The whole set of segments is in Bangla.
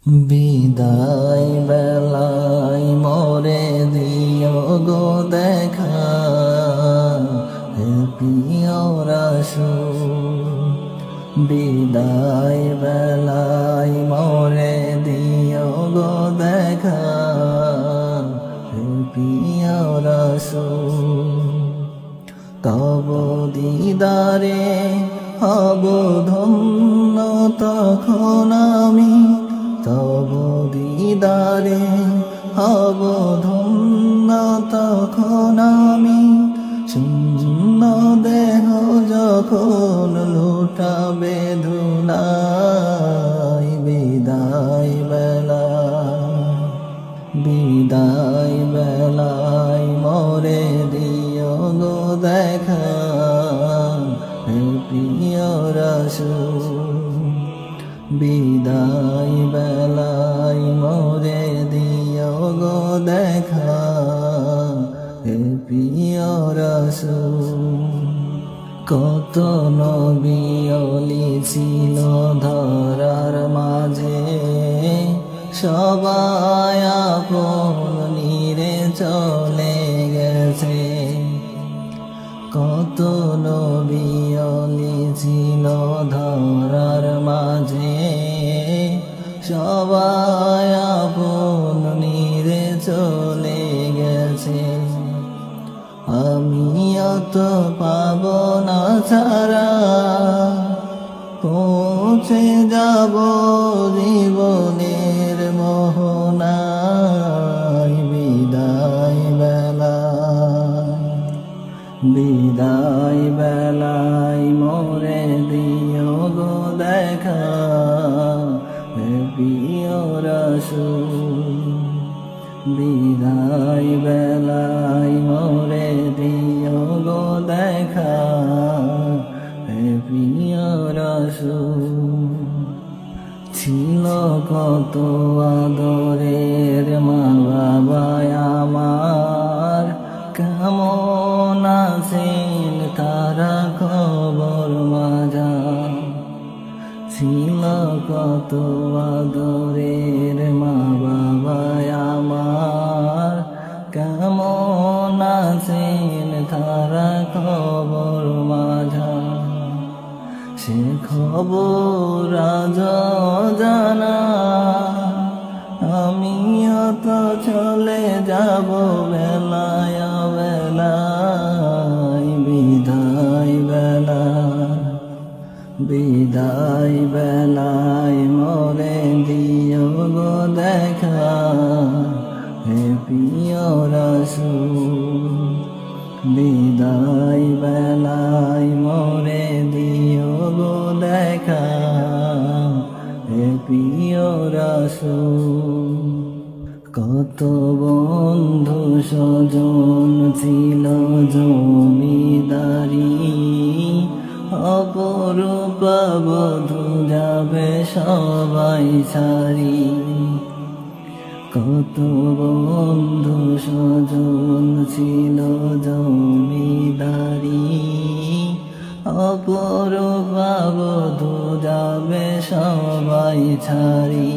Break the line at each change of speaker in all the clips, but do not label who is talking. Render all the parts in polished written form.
বিদায় বেলায় মোরে দিও গো দেখা, হে প্রিয় রাসূল। বিদায় বেলায় মোরে দিও গো দেখা, হে প্রিয় রাসূল। তব দিদারে হব ধন্য তখন আমি, তব দিদারে হব ধন্য তখন আমি। শূন্য দেহ যখন লুটাবে ধুলাই, বিদায় বেলায়, বিদায় বেলায় মোরে দিও গো দেখা, হে প্রিয় রাসূল। বিদায় বেলায় মোরে দিও গো দেখা, হে প্রিয় রাসূল। কত নবী ওলি ছিল ধরার মাঝে, সবাই আপন নিরে চলে গেছে। কত নবী ওলি ছিল ধরার মাঝে, সবাই আপন নিরে চলে গেছে। আমিও তো পাব না ছাড়া, পৌঁছে যাব জীবনের মোহনায়। বিদায় বেলায়, বিদায় বেলায় মোরে দিও গো দেখা, হে প্রিয় রাসূল। বিদায় বেলায় মোরে দিও গো দেখা, হে প্রিয় রাসূল। ছিল কত আদরের মা বাবা আমার, কেমন আছেন তারা খবর মাজা। ছিল কত আদরের মা বাবা আমার, কেমন আছেন তারা খবর মাজা। সে খবর আজ জানা, আমিও তো চলে যাব বেলায় বেলায়। বিদায় বেলায়, বিদায় বেলায় মোরে দিও গো দেখা, হে প্রিয় রাসূল। বিদায় বেলায় মোরে দিও গো দেখা, হে প্রিয় রাসূল। কত বন্ধু স্বজন ছিল জমিদারি, অপরূপা বধূ যাবে সবাই ছাড়ি। কত বন্ধু স্বজন ছিল জমিদারি, অপরূপা বধূ যাবে সবাই ছাড়ি।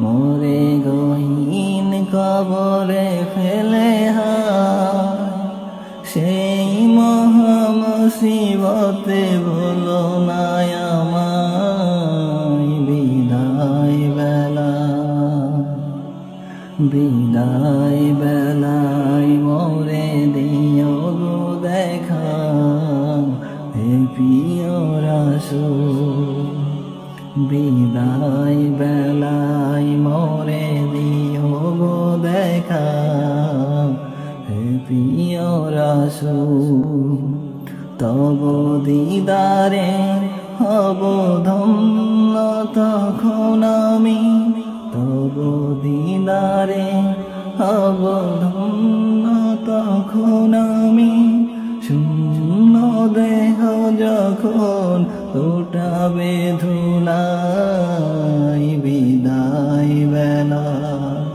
মোরে গহীন কবরে ফেলে সেই মহা মুসিবতে ভুলো না আমায়। বিদায় বেলায়, বিদায় বেলায় মোরে দিও গো দেখা, হে প্রিয় রাসূল। বিদায় বেলায় মোরে দিও গো দেখা, হে প্রিয় রাসূল। তব দিদারে হব ধন্য তখন আমি, তব দিদারে হব ধন্য তখন আমি। শূন্য দেহ যখন লুটাবে ধুলাই, বিদায় বেলায়,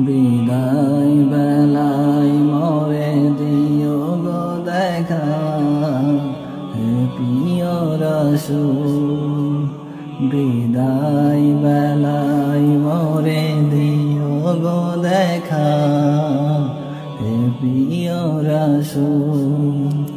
বিদায় বেলায় মোরে দিও গো দেখা, হে প্রিয় রাসূল। বিদায় বেলায় মোরে দিও গো দেখা হে প্রিয় রাসূল।